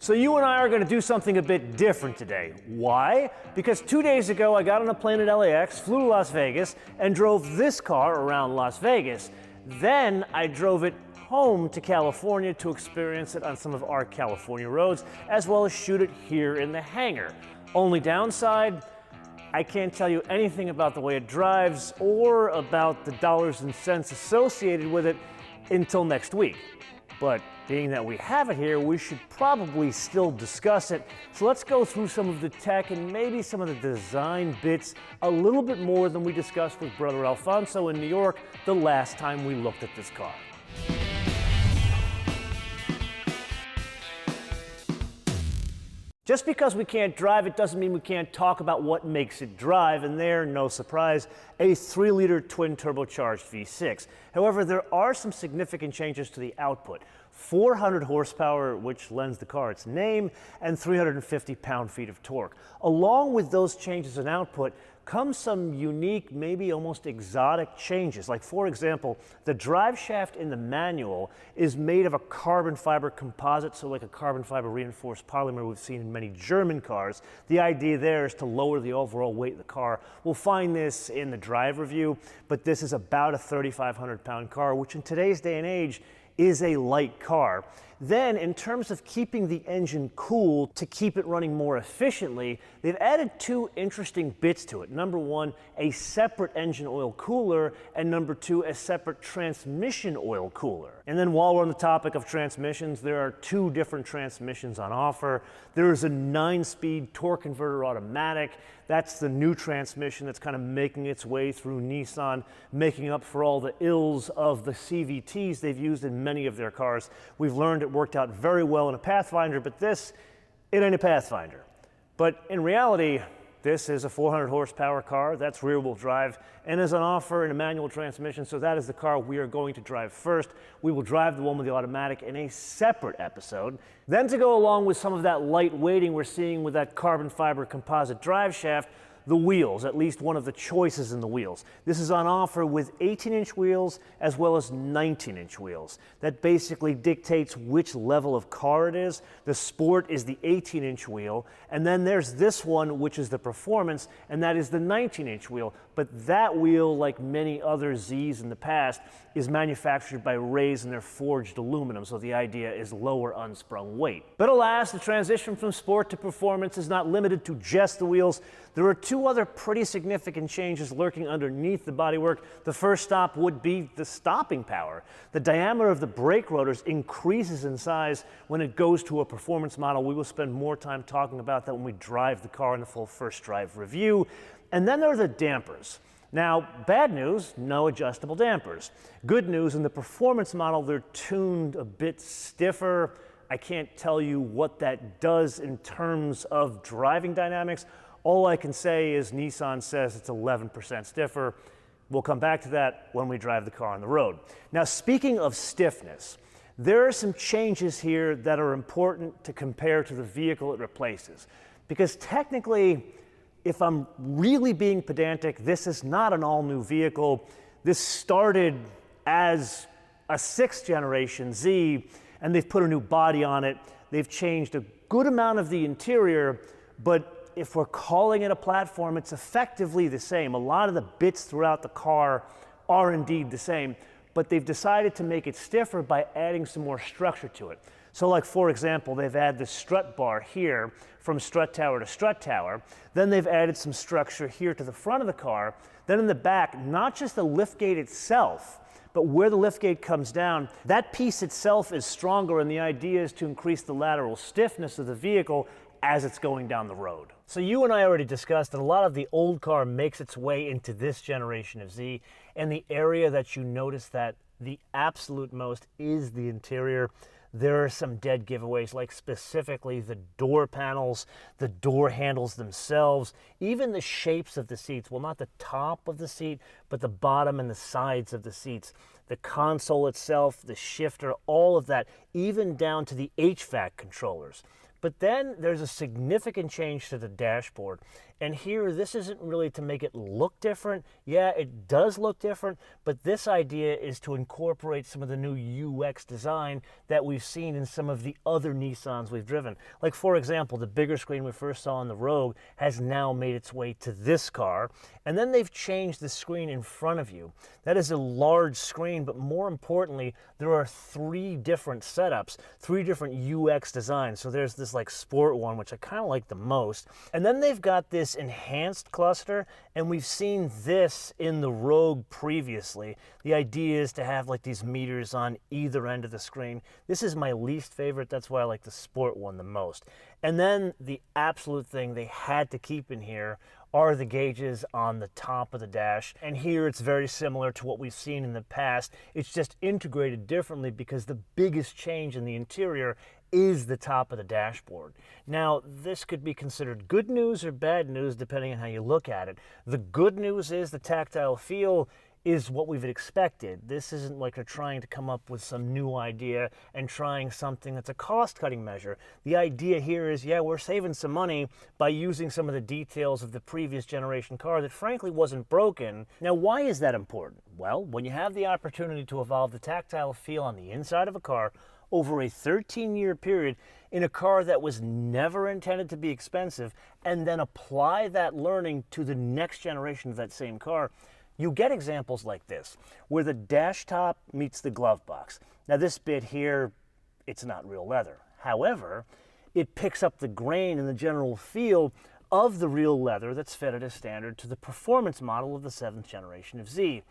So you and I are going to do something a bit different today. Why? Because 2 days ago I got on a plane at LAX, flew to Las Vegas, and drove this car around Las Vegas. Then I drove it home to California to experience it on some of our California roads, as well as shoot it here in the hangar. Only downside, I can't tell you anything about the way it drives or about the dollars and cents associated with it until next week. But being that we have it here, we should probably still discuss it. So let's go through some of the tech and maybe some of the design bits a little bit more than we discussed with brother Alfonso in New York the last time we looked at this car. Just because we can't drive it doesn't mean we can't talk about what makes it drive, and there, no surprise, a 3-liter twin turbocharged V6. However, there are some significant changes to the output. 400 horsepower, which lends the car its name, and 350 pound-feet of torque. Along with those changes in output comes some unique, maybe almost exotic changes. Like, for example, the drive shaft in the manual is made of a carbon fiber composite, so like a carbon fiber reinforced polymer we've seen in many German cars. The idea there is to lower the overall weight of the car. We'll find this in the drive review, but this is about a 3,500 pound car, which in today's day and age is a light car. Then, in terms of keeping the engine cool to keep it running more efficiently, they've added 2 interesting bits to it. Number 1, a separate engine oil cooler, and number 2, a separate transmission oil cooler. And then while we're on the topic of transmissions, there are 2 different transmissions on offer. There is a 9-speed torque converter automatic. That's the new transmission that's kind of making its way through Nissan, making up for all the ills of the CVTs they've used in many of their cars. We've learned it worked out very well in a Pathfinder, but it ain't a Pathfinder. But in reality, this is a 400 horsepower car that's rear-wheel drive and is on offer in a manual transmission, so that is the car we are going to drive first. We will drive the one with the automatic in a separate episode. Then, to go along with some of that light weighting we're seeing with that carbon fiber composite drive shaft, the wheels, at least one of the choices in the wheels. This is on offer with 18-inch wheels as well as 19-inch wheels. That basically dictates which level of car it is. The Sport is the 18-inch wheel, and then there's this one, which is the Performance, and that is the 19-inch wheel. But that wheel, like many other Zs in the past, is manufactured by Rays and they're forged aluminum, so the idea is lower unsprung weight. But alas, the transition from Sport to Performance is not limited to just the wheels. There are 2 other pretty significant changes lurking underneath the bodywork. The first stop would be the stopping power. The diameter of the brake rotors increases in size when it goes to a performance model. We will spend more time talking about that when we drive the car in the full first drive review. And then there are the dampers. Now, bad news, no adjustable dampers. Good news, in the performance model, they're tuned a bit stiffer. I can't tell you what that does in terms of driving dynamics. All I can say is Nissan says it's 11% stiffer. We'll come back to that when we drive the car on the road. Now, speaking of stiffness, there are some changes here that are important to compare to the vehicle it replaces. Because technically, if I'm really being pedantic, this is not an all-new vehicle. This started as a 6th generation Z, and they've put a new body on it. They've changed a good amount of the interior, but if we're calling it a platform, it's effectively the same. A lot of the bits throughout the car are indeed the same, but they've decided to make it stiffer by adding some more structure to it. So, like, for example, they've added the strut bar here from strut tower to strut tower. Then they've added some structure here to the front of the car. Then in the back, not just the liftgate itself, but where the liftgate comes down, that piece itself is stronger, and the idea is to increase the lateral stiffness of the vehicle as it's going down the road. So you and I already discussed that a lot of the old car makes its way into this generation of Z, and the area that you notice that the absolute most is the interior. There are some dead giveaways, like specifically the door panels, the door handles themselves, even the shapes of the seats. Well, not the top of the seat, but the bottom and the sides of the seats. The console itself, the shifter, all of that, even down to the HVAC controllers. But then there's a significant change to the dashboard. And here, this isn't really to make it look different. Yeah, it does look different, but this idea is to incorporate some of the new UX design that we've seen in some of the other Nissans we've driven. Like, for example, the bigger screen we first saw on the Rogue has now made its way to this car. And then they've changed the screen in front of you. That is a large screen, but more importantly, there are 3 different setups, 3 different UX designs. So there's this like sport one, which I kind of like the most. And then they've got this enhanced cluster, and we've seen this in the Rogue previously. The idea is to have like these meters on either end of the screen. This is my least favorite. That's why I like the sport one the most. And then the absolute thing they had to keep in here are the gauges on the top of the dash. And here it's very similar to what we've seen in the past. It's just integrated differently because the biggest change in the interior is the top of the dashboard. Now, this could be considered good news or bad news depending on how you look at it. The good news is the tactile feel is what we've expected. This isn't like they're trying to come up with some new idea and trying something that's a cost-cutting measure. The idea here is, yeah, we're saving some money by using some of the details of the previous generation car that frankly wasn't broken. Now, why is that important? Well, when you have the opportunity to evolve the tactile feel on the inside of a car over a 13-year period in a car that was never intended to be expensive, and then apply that learning to the next generation of that same car, you get examples like this, where the dash top meets the glove box. Now this bit here, it's not real leather. However, it picks up the grain and the general feel of the real leather that's fitted as standard to the performance model of the 7th generation of Z.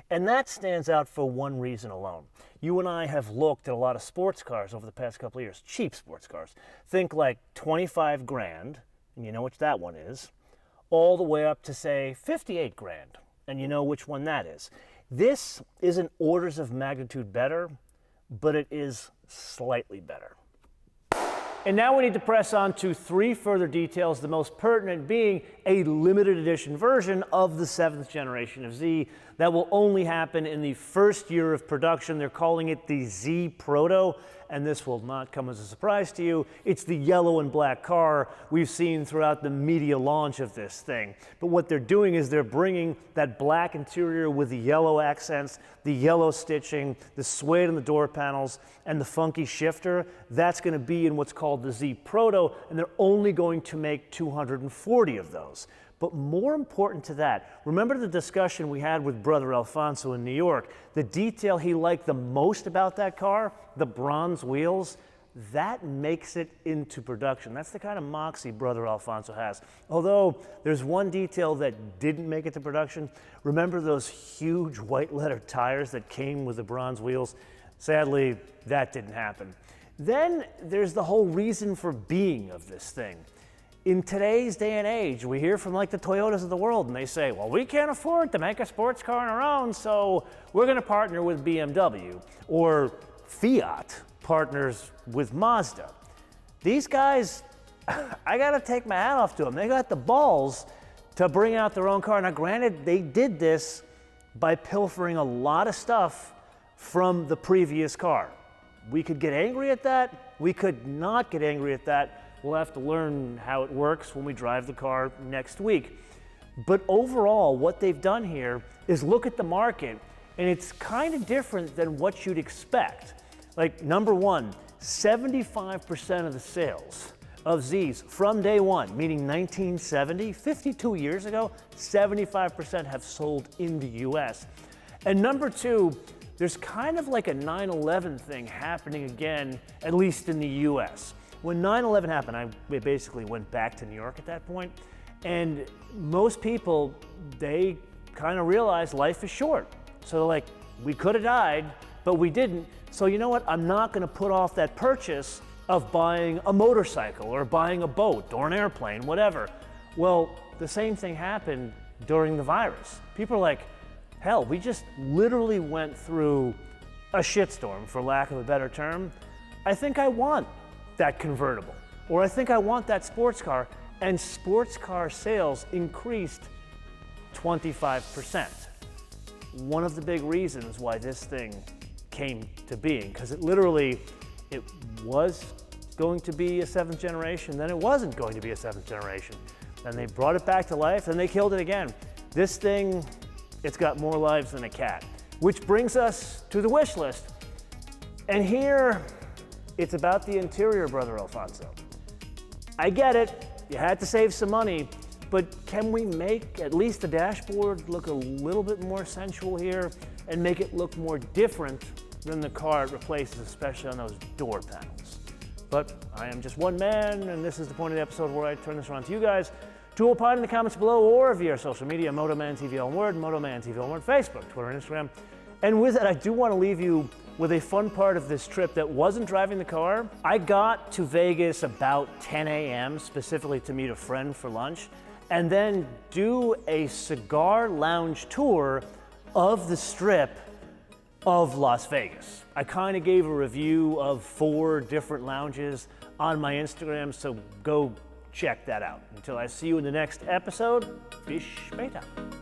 And that stands out for one reason alone. You and I have looked at a lot of sports cars over the past couple of years, cheap sports cars. Think like 25 grand, and you know which that one is, all the way up to say 58 grand. And you know which one that is. This isn't orders of magnitude better, but it is slightly better. And now we need to press on to 3 further details, the most pertinent being a limited edition version of the 7th generation of Z that will only happen in the first year of production. They're calling it the Z Proto, and this will not come as a surprise to you. It's the yellow and black car we've seen throughout the media launch of this thing. But what they're doing is they're bringing that black interior with the yellow accents, the yellow stitching, the suede on the door panels, and the funky shifter. That's going to be in what's called the Z Proto, and they're only going to make 240 of those. But more important to that, remember the discussion we had with brother Alfonso in New York? The detail he liked the most about that car, the bronze wheels, that makes it into production. That's the kind of moxie brother Alfonso has. Although there's one detail that didn't make it to production. Remember those huge white letter tires that came with the bronze wheels? Sadly, that didn't happen. Then there's the whole reason for being of this thing. In today's day and age, we hear from like the Toyotas of the world, and they say, well, we can't afford to make a sports car on our own, so we're going to partner with BMW. Or Fiat partners with Mazda. These guys, I got to take my hat off to them. They got the balls to bring out their own car. Now, granted, they did this by pilfering a lot of stuff from the previous car. We could get angry at that. We could not get angry at that. We'll have to learn how it works when we drive the car next week. But overall, what they've done here is look at the market, and it's kind of different than what you'd expect. Like, number one, 75% of the sales of Zs from day one, meaning 1970, 52 years ago, 75% have sold in the US. And number two, there's kind of like a 9/11 thing happening again, at least in the US. When 9/11 happened, I basically went back to New York at that point, and most people, they kind of realized life is short. So they're like, we could have died, but we didn't. So you know what? I'm not going to put off that purchase of buying a motorcycle or buying a boat or an airplane, whatever. Well, the same thing happened during the virus. People are like, hell, we just literally went through a shitstorm, for lack of a better term. I think I want that convertible, or I think I want that sports car, and sports car sales increased 25%. One of the big reasons why this thing came to being, because it was going to be a 7th generation, then it wasn't going to be a 7th generation. Then they brought it back to life, and they killed it again. This thing, it's got more lives than a cat. Which brings us to the wish list. And here, it's about the interior, Brother Alfonso. I get it, you had to save some money, but can we make at least the dashboard look a little bit more sensual here and make it look more different than the car it replaces, especially on those door panels? But I am just one man, and this is the point of the episode where I turn this around to you guys to opine in the comments below or via social media, MotoManTV on Word, MotoManTV on Word, Facebook, Twitter, and Instagram. And with that, I do want to leave you with a fun part of this trip that wasn't driving the car. I got to Vegas about 10 a.m. specifically to meet a friend for lunch, and then do a cigar lounge tour of the Strip of Las Vegas. I kind of gave a review of 4 different lounges on my Instagram, so go check that out. Until I see you in the next episode, fish bait out.